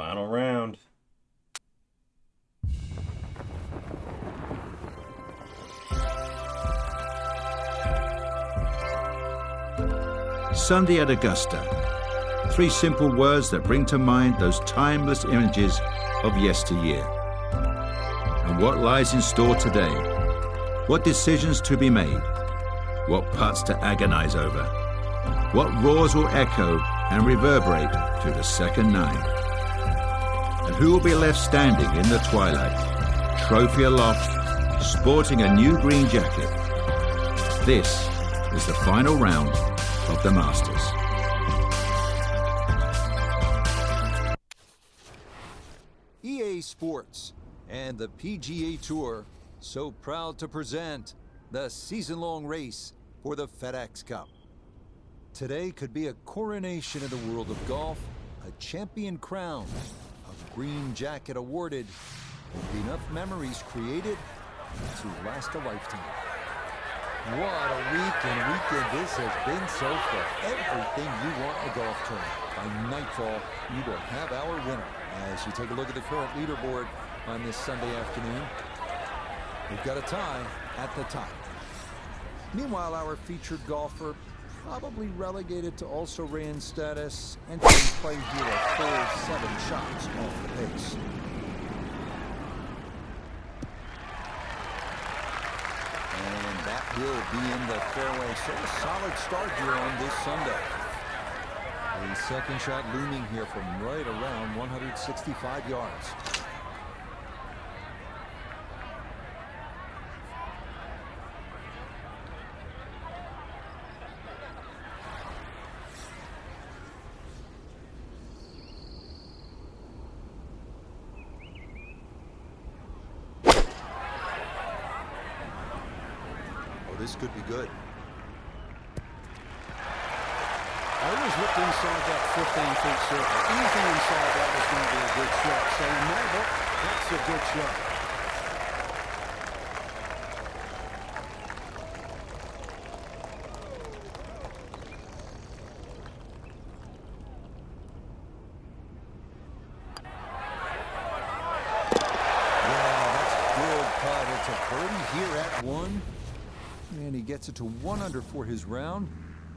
Final round. Sunday at Augusta. 3 simple words that bring to mind those timeless images of yesteryear. And what lies in store today? What decisions to be made? What putts to agonize over? What roars will echo and reverberate through the second 9? And who will be left standing in the twilight, trophy aloft, sporting a new green jacket? This is the final round of the Masters. EA Sports and the PGA Tour so proud to present the season-long race for the FedEx Cup. Today could be a coronation in the world of golf, a champion crowned, a green jacket awarded, and enough memories created to last a lifetime. What a week and weekend this has been so far. Everything you want in a golf tournament. By nightfall, you will have our winner. As you take a look at the current leaderboard on this Sunday afternoon, we've got a tie at the top. Meanwhile, our featured golfer probably relegated to also-ran status and can play here a full 7 shots off the pace. And that will be in the fairway. So a solid start here on this Sunday. A second shot looming here from right around 165 yards. This could be good. I always looked inside that 15 feet circle. Anything inside that was going to be a good shot. So no, that's a good shot. Yeah, that's a good putt. It's a birdie here at 1. And he gets it to 1 under for his round,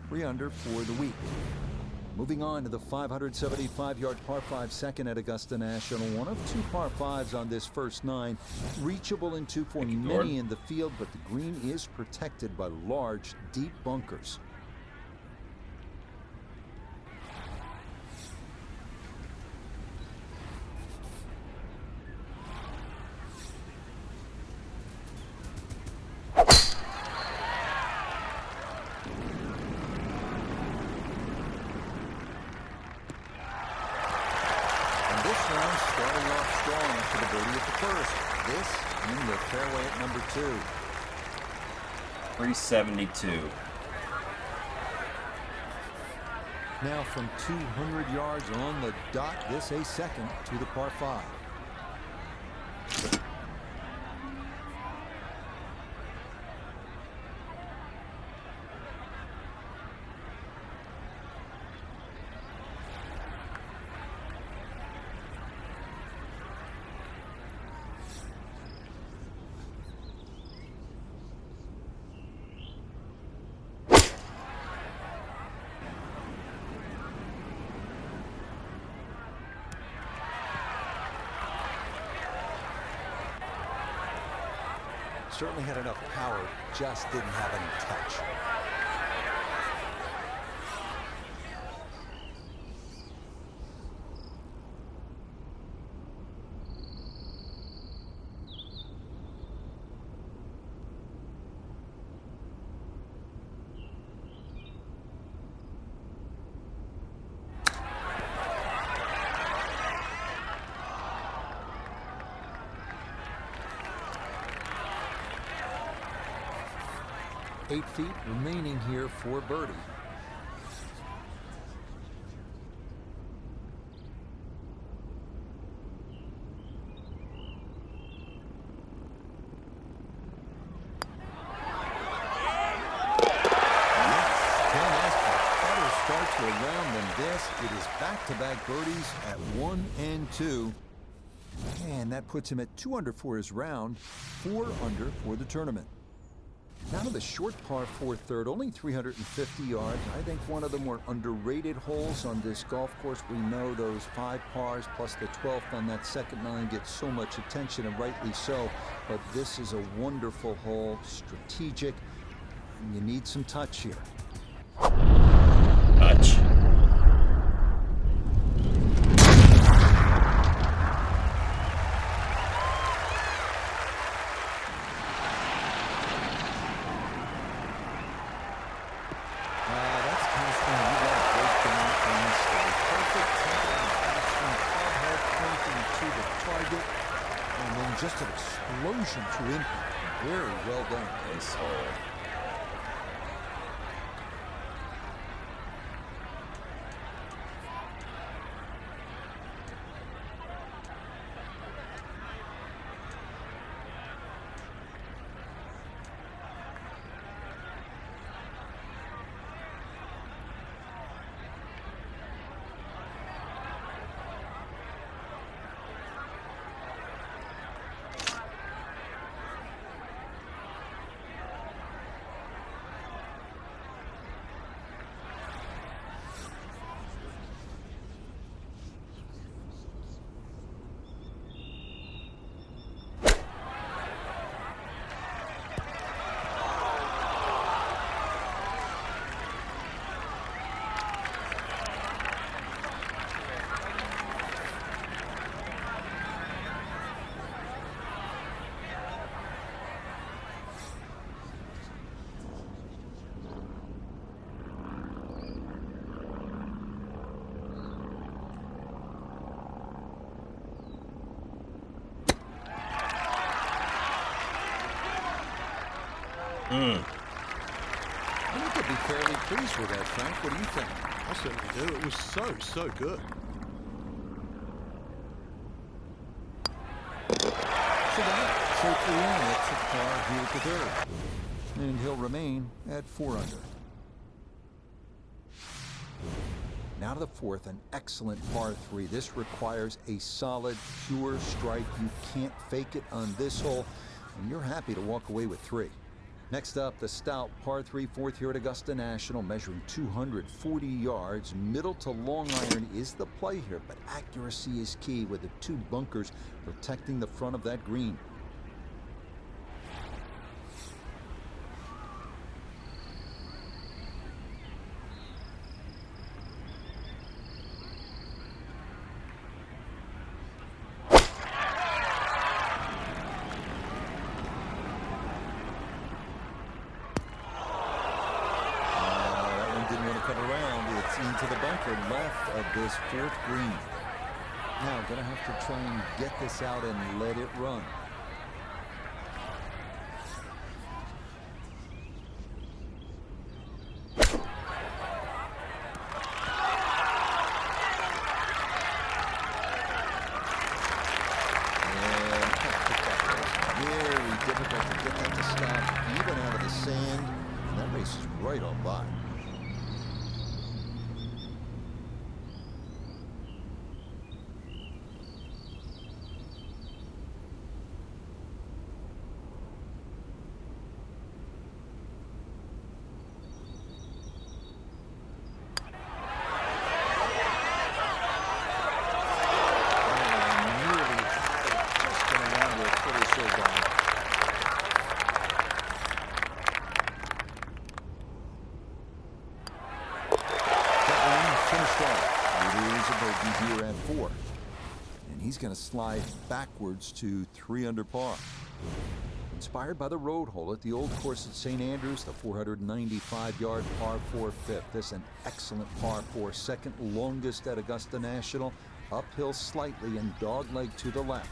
3 under for the week. Moving on to the 575-yard par 5 second at Augusta National. One of 2 par 5s on this first 9. Reachable in 2 for many in the field, but the green is protected by large, deep bunkers. Starting off strong after the birdie at the first. This in the fairway at number 2. 372. Now from 200 yards on the dot, this a second to the par 5. Certainly had enough power, just didn't have any touch. Eight feet remaining here for birdie. It is back back-to-back birdies at 1 and 2. And that puts him at 2 under for his round, 4 under for the tournament. Now to the short par 4 third, only 350 yards. I think one of the more underrated holes on this golf course. We know those 5 pars plus the 12th on that second 9 get so much attention, and rightly so. But this is a wonderful hole, strategic, and you need some touch here. Touch. Just an explosion to impact. Very well done. Nice hole. I think they'd be fairly pleased with that, Frank. What do you think? I certainly do. It was so good. So that safely in. It's a par here at the third. And he'll remain at 4 under. Now to the fourth, an excellent par 3. This requires a solid, pure strike. You can't fake it on this hole, and you're happy to walk away with 3. Next up, the stout par 3 fourth here at Augusta National, measuring 240 yards. Middle to long iron is the play here, but accuracy is key with the 2 bunkers protecting the front of that green. Into the bunker left of this 4th green. Now gonna have to try and get this out and let it run. And very difficult to get that to stop, even out of the sand. And that race is right on by. Here at 4, and he's going to slide backwards to 3 under par. Inspired by the road hole at the old course at St. Andrews, the 495-yard par 4 fifth. This an excellent par 4, second longest at Augusta National. Uphill slightly and dogleg to the left.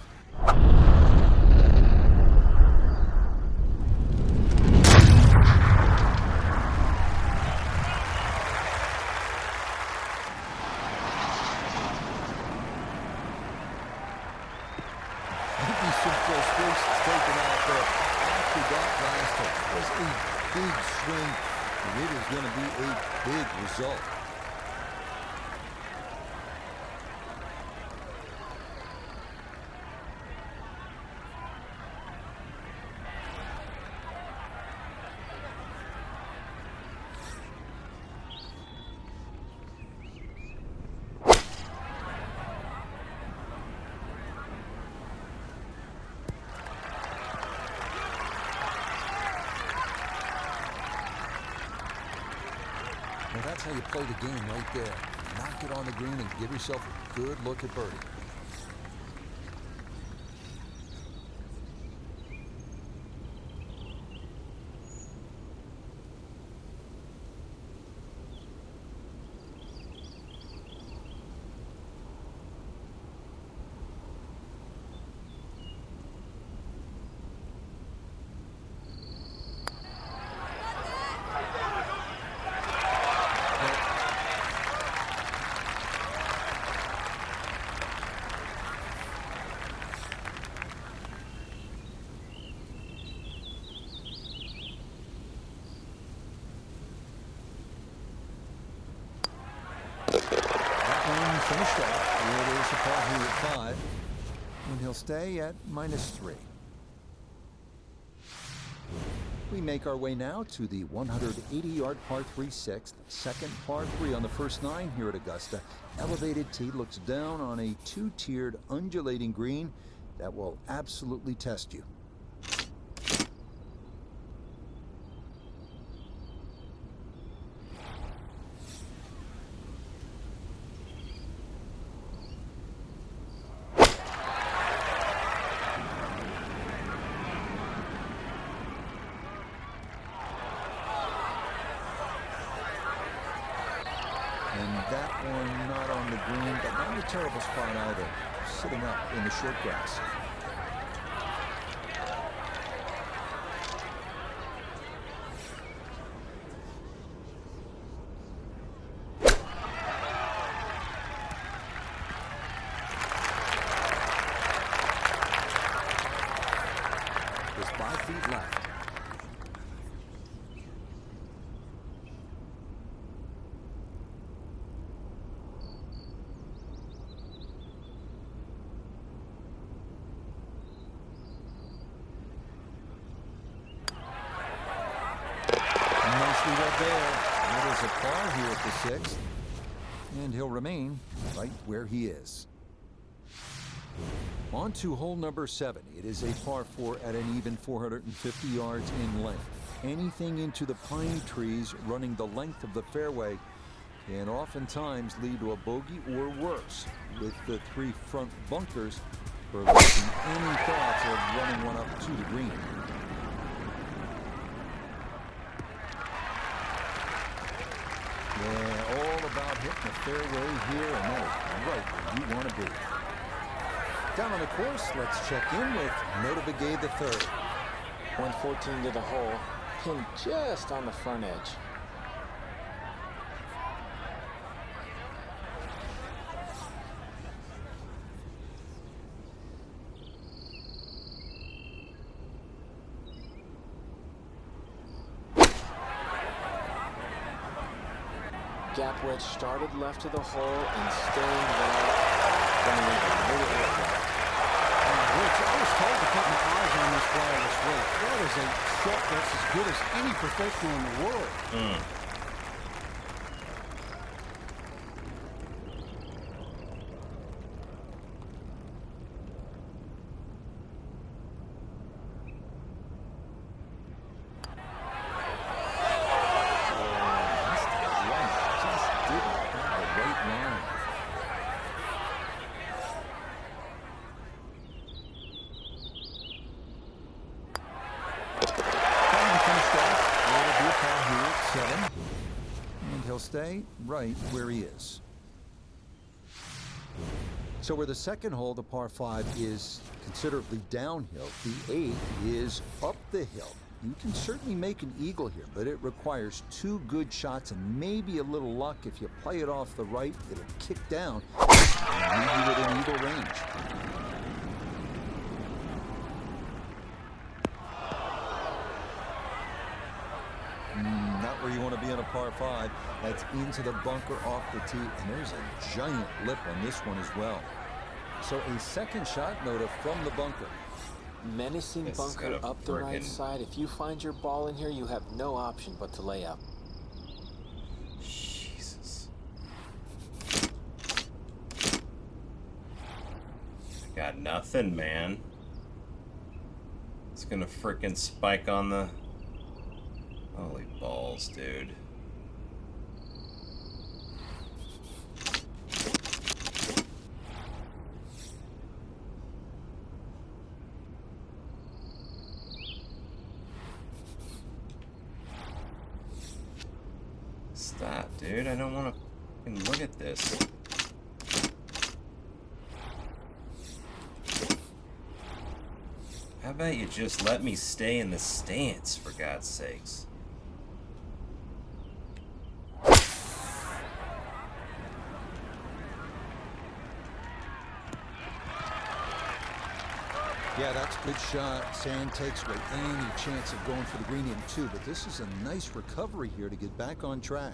Some frustrations taken out there after that last hole. It was a big swing, and it is going to be a big result. That's how you play the game right there. Knock it on the green and give yourself a good look at birdie. Finished off. It is a par here at 5, and he'll stay at -3. We make our way now to the 180-yard par 3 sixth, second par 3 on the first 9 here at Augusta. Elevated tee looks down on a 2-tiered undulating green that will absolutely test you. And that one not on the green, but not a terrible spot either. Sitting up in the short grass. Just 5 feet left. Right there. That is a par here at the 6th, and he'll remain right where he is. On to hole number 7. It is a par 4 at an even 450 yards in length. Anything into the pine trees running the length of the fairway can oftentimes lead to a bogey or worse, with the 3 front bunkers preventing any thoughts of running one up to the green. Yeah, all about hitting the fairway here, and that is right where you want to be. Down on the course, let's check in with Notabigay III. 114 to the hole, pin just on the front edge. Gap wedge started left of the hole and staying there. Rich, I was told to put my eyes on this ball this week. That is a shot that's as good as any professional in the world. He'll stay right where he is. So where the second hole, the par 5, is considerably downhill, the 8th is up the hill. You can certainly make an eagle here, but it requires 2 good shots and maybe a little luck. If you play it off the right, it'll kick down and leave you within eagle range. Not where you want to be on a par 5. That's into the bunker off the tee, and there's a giant lip on this one as well. So a second shot, Nota, from the bunker. Menacing This is bunker gonna up the right side. If you find your ball in here, you have no option but to lay up. Jesus. I got nothing, man. It's gonna frickin' spike on the... Holy balls, dude. shot, dude. I don't want to look at this. How about you just let me stay in the stance, for God's sakes? Yeah, that's a good shot. Sand takes away any chance of going for the green in two, but this is a nice recovery here to get back on track.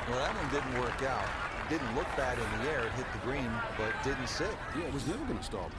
Well, that one didn't work out. Didn't look bad in the air. It hit the green, but didn't sit. Yeah, it was never going to stop.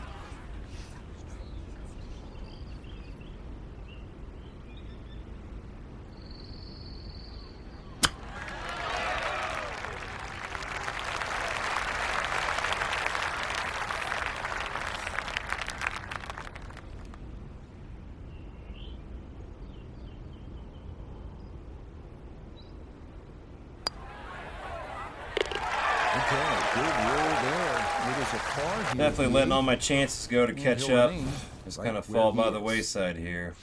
Definitely letting all my chances go to catch up. Just kind of fall by the wayside here.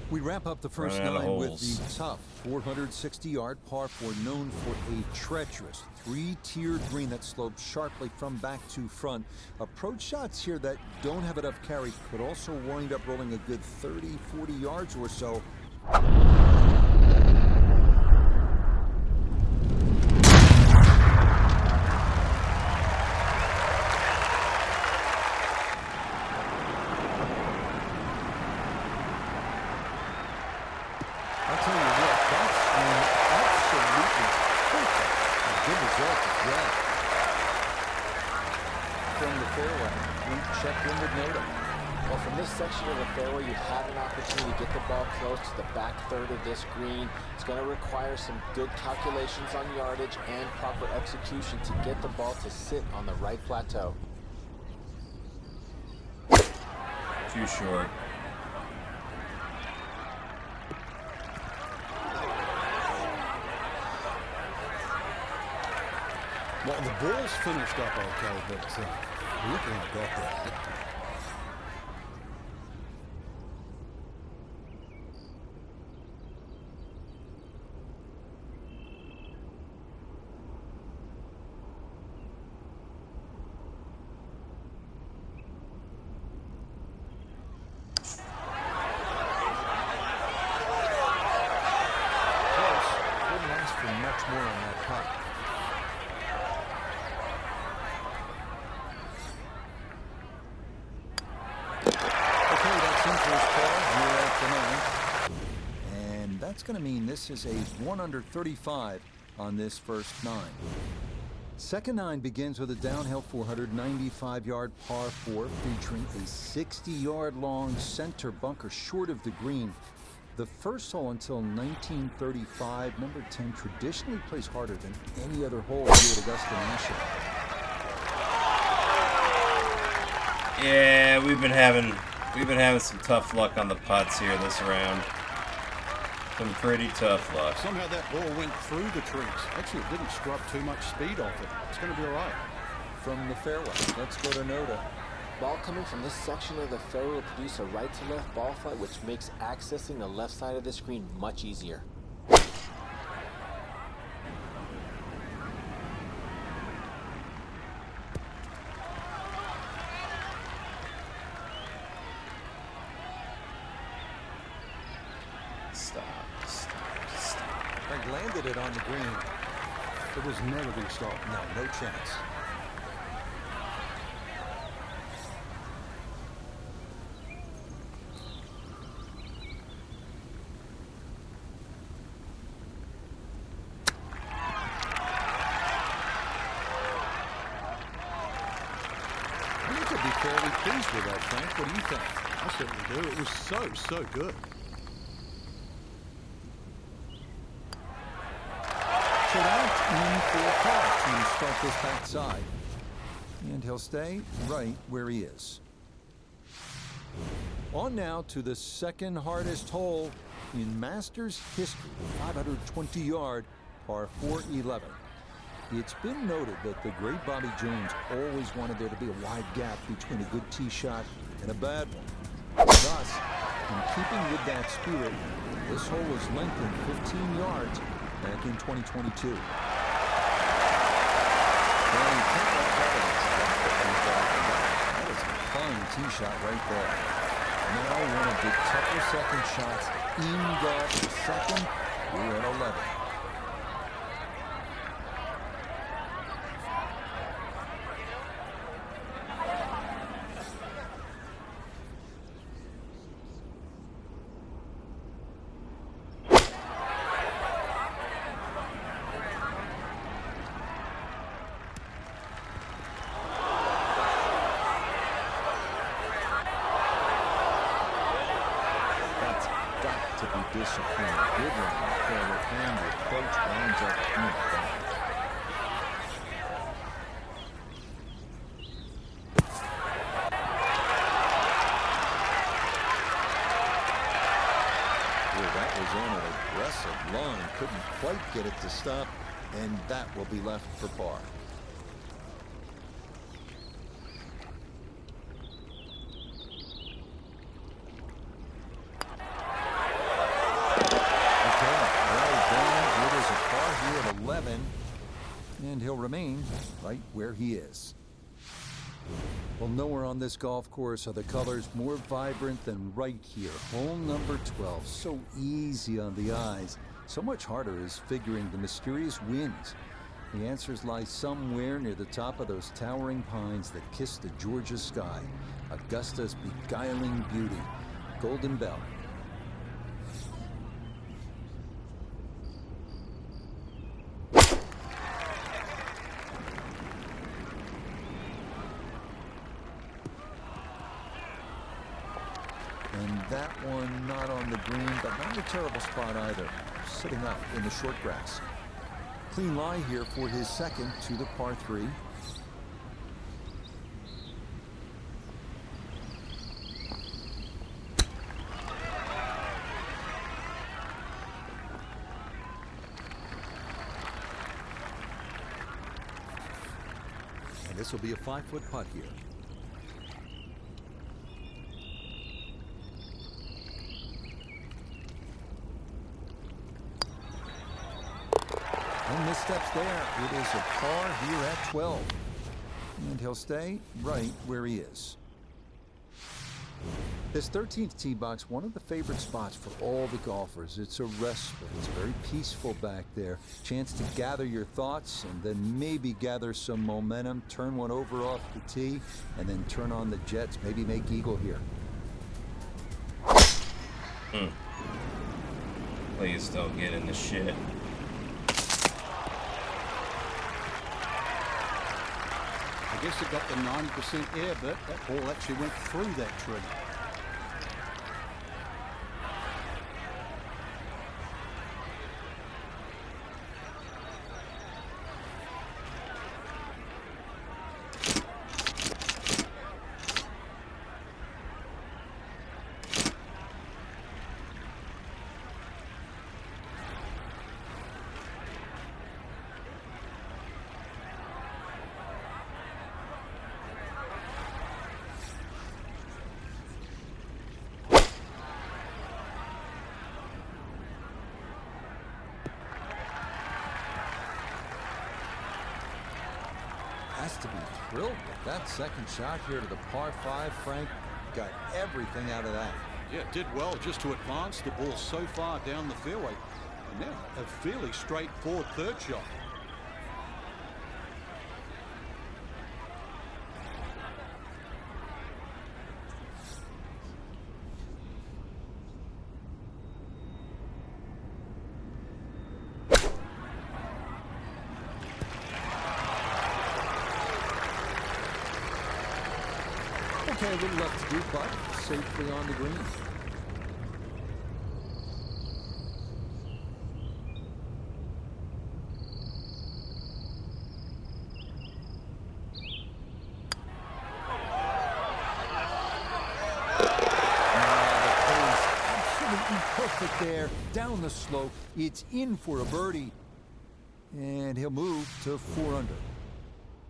We wrap up the first Running out of nine with holes. the tough 460-yard par 4, known for a treacherous three-tiered green that slopes sharply from back to front. Approach shots here that don't have enough carry could also wind up rolling a good 30, 40 yards or so. I'll tell you what, that's absolutely perfect. A good result as well. From the fairway, we checked in with Noda. Well, from this section of the fairway, you have an opportunity to get the ball close to the back third of this green. It's going to require some good calculations on yardage and proper execution to get the ball to sit on the right plateau. Too short. Well, the ball's finished up okay, but look how it got there. Close. Couldn't ask for much more on that putt. Okay, that's in for his par. We're at the 9. And that's going to mean this is a 1 under 35 on this first 9. Second 9 begins with a downhill 495-yard par 4 featuring a 60-yard long center bunker short of the green. The first hole until 1935, number 10 traditionally plays harder than any other hole here at Augusta National. Yeah, we've been having some tough luck on the putts here this round. Some pretty tough luck. Somehow that ball went through the trees. Actually, it didn't scrub too much speed off it. It's going to be all right. From the fairway, let's go to Noda. Ball coming from this section of the fairway will produce a right-to-left ball flight, which makes accessing the left side of the screen much easier. Stop. Frank landed it on the green. It was never going to stop. No chance. You could be fairly pleased with that, Frank. What do you think? I certainly do. It was so good. in for a par to start this backside. And he'll stay right where he is. On now to the second hardest hole in Masters history, 520-yard par 4-11. It's been noted that the great Bobby Jones always wanted there to be a wide gap between a good tee shot and a bad one. Thus, in keeping with that spirit, this hole was lengthened 15 yards back in 2022. That is a fine tee shot right there. Now one of the tougher second shots in golf, second, we're at 11. Discipline, good line forward, and the approach winds up in back. That was on an aggressive line, couldn't quite get it to stop, and that will be left for par. And he'll remain right where he is. Well, nowhere on this golf course are the colors more vibrant than right here. Hole number 12, so easy on the eyes. So much harder is figuring the mysterious winds. The answers lie somewhere near the top of those towering pines that kiss the Georgia sky. Augusta's beguiling beauty, Golden Bell. And that one not on the green, but not a terrible spot either. Sitting up in the short grass. Clean lie here for his second to the par 3. And this will be a 5-foot putt here. And missteps there. It is a par here at 12. And he'll stay right where he is. This 13th tee box, one of the favorite spots for all the golfers. It's a respite. It's very peaceful back there. Chance to gather your thoughts and then maybe gather some momentum, turn one over off the tee, and then turn on the jets, maybe make eagle here. Please don't get in the shit. I guess it got the 90% air, but that ball actually went through that tree. Has to be thrilled with that second shot here to the par 5. Frank got everything out of that. Yeah, did well just to advance the ball so far down the fairway. And now a fairly straightforward third shot. Okay, a little left to do, but safely on the green. perfect there, down the slope. It's in for a birdie. And he'll move to 4 under.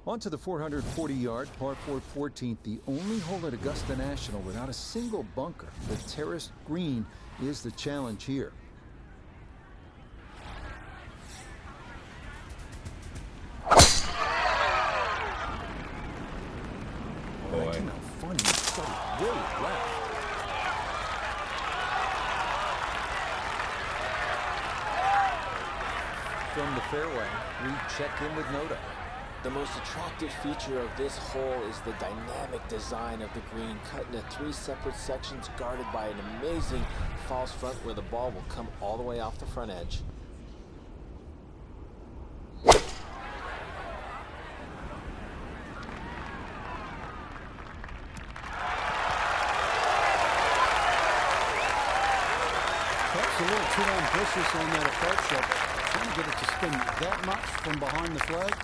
On to the 440-yard par 4 14th, the only hole at Augusta National without a single bunker. The terraced green is the challenge here. Boy. That came out funny. It started way left. From the fairway, we check in with Noda. The most attractive feature of this hole is the dynamic design of the green, cut into 3 separate sections guarded by an amazing false front where the ball will come all the way off the front edge. Perhaps a little too ambitious on that approach shot. Trying to get it to spin that much from behind the flag.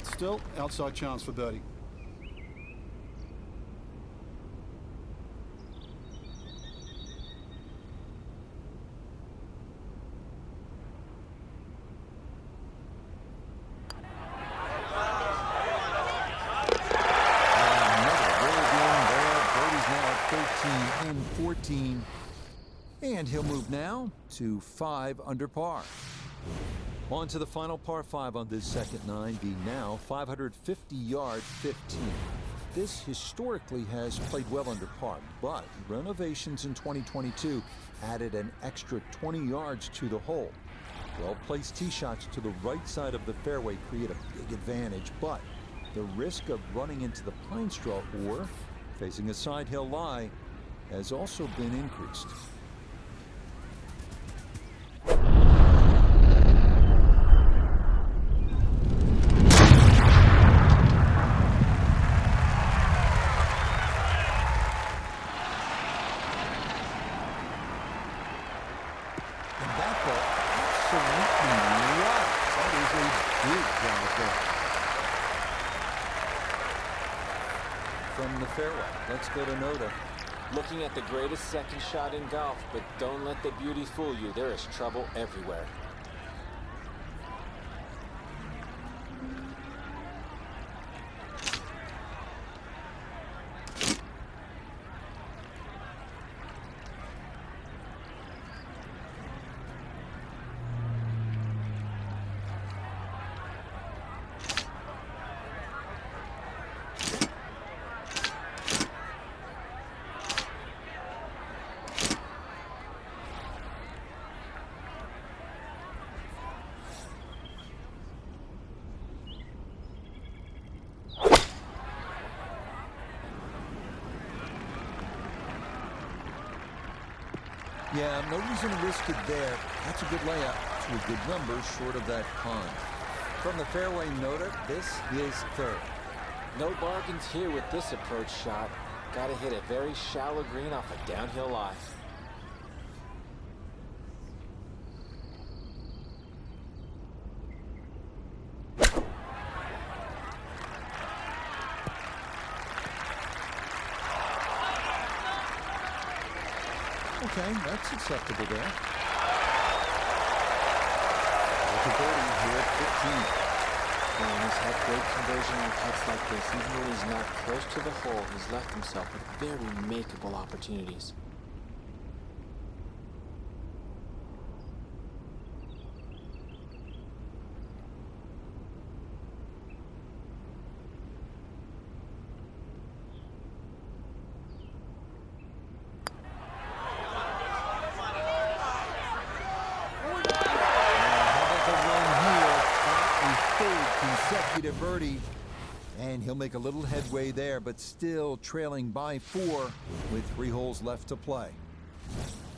Still, outside chance for birdie. Birdie's now at 13 and 14. And he'll move now to 5 under par. On to the final par 5 on this second 9, the now 550-yard 15. This historically has played well under par, but renovations in 2022 added an extra 20 yards to the hole. Well-placed tee shots to the right side of the fairway create a big advantage, but the risk of running into the pine straw or facing a side hill lie has also been increased. From the fairway, let's go to Noda. Looking at the greatest second shot in golf, but don't let the beauty fool you. There is trouble everywhere. Yeah, no reason to risk it there. That's a good layup to a good number short of that pond. From the fairway, Noda, this is 3rd. No bargains here with this approach shot. Gotta hit a very shallow green off a downhill lie. Okay, that's acceptable there. With a birdie here at 15. And he's had great conversion on cuts like this. Even when he's not close to the hole, he's left himself with very makeable opportunities. Consecutive birdie, and he'll make a little headway there, but still trailing by 4 with 3 holes left to play.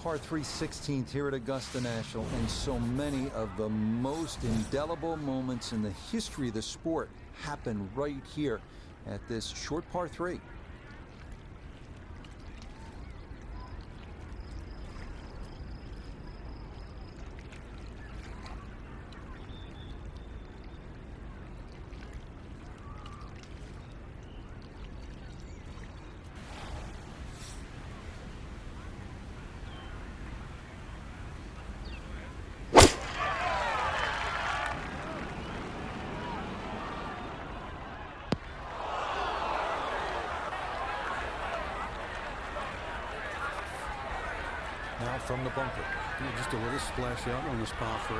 Par 3 16th here at Augusta National, and so many of the most indelible moments in the history of the sport happen right here at this short par 3. Now from the bunker. Yeah, just a little splash out on this par 3.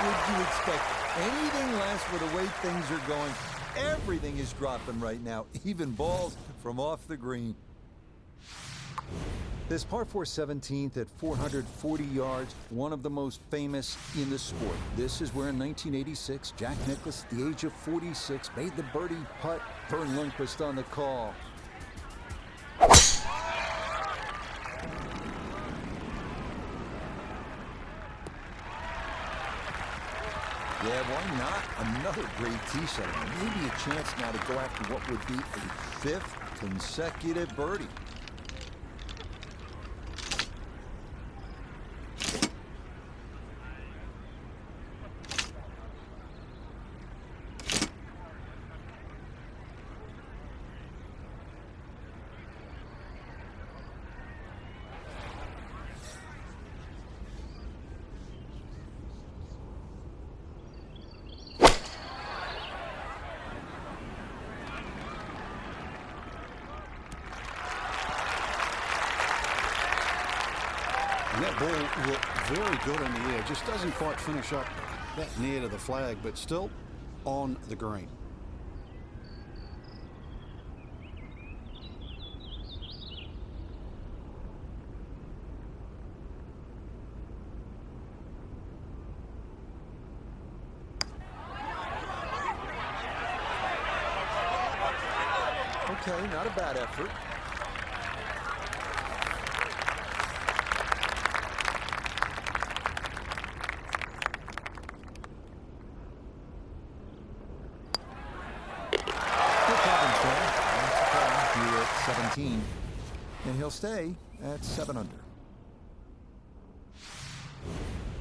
Would you expect anything less with the way things are going? Everything is dropping right now, even balls from off the green. This par 4 17th at 440 yards, one of the most famous in the sport. This is where in 1986, Jack Nicklaus, at the age of 46, made the birdie putt. Vern Lundquist on the call. Yeah, why not? Another great tee shot. Maybe a chance now to go after what would be a 5th consecutive birdie. And that ball looked very good in the air. Just doesn't quite finish up that near to the flag, but still on the green. Okay, not a bad effort. Here at 17, and he'll stay at 7 under.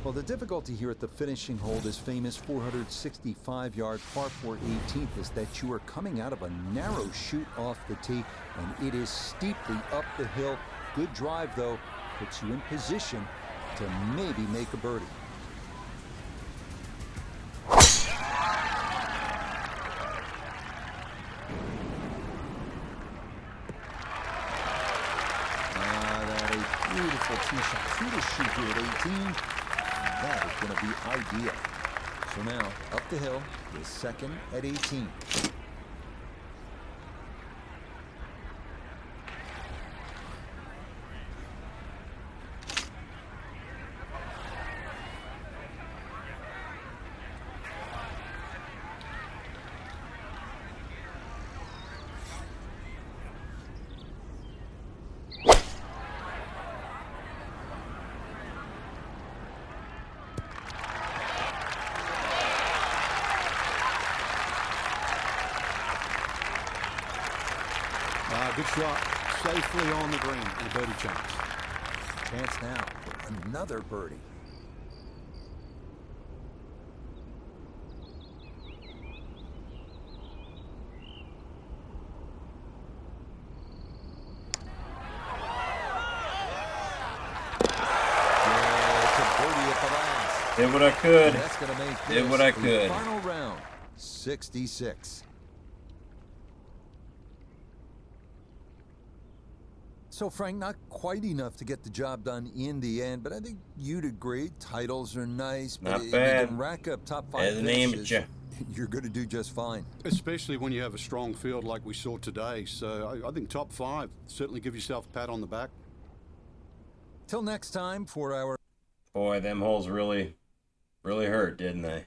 Well, the difficulty here at the finishing hole, this famous 465-yard par 4 18th, is that you are coming out of a narrow shoot off the tee, and it is steeply up the hill. Good drive, though, puts you in position to maybe make a birdie. Beautiful tee shot through the shoot here at 18. That is going to be ideal. So now, up the hill, his second at 18. Good shot, safely on the green, and a birdie chance. Chance now for another birdie. Yeah, it's a birdie at the last. Did what I could. That's gonna make Did this what I the could. Final round, 66. So, Frank, not quite enough to get the job done in the end, but I think you'd agree titles are nice, but Not if bad. you can rack up top 5 As an finishes, amateur. you're going to do just fine. Especially when you have a strong field like we saw today. So I think top 5, certainly give yourself a pat on the back. Till next time for our... Boy, them holes really hurt, didn't they?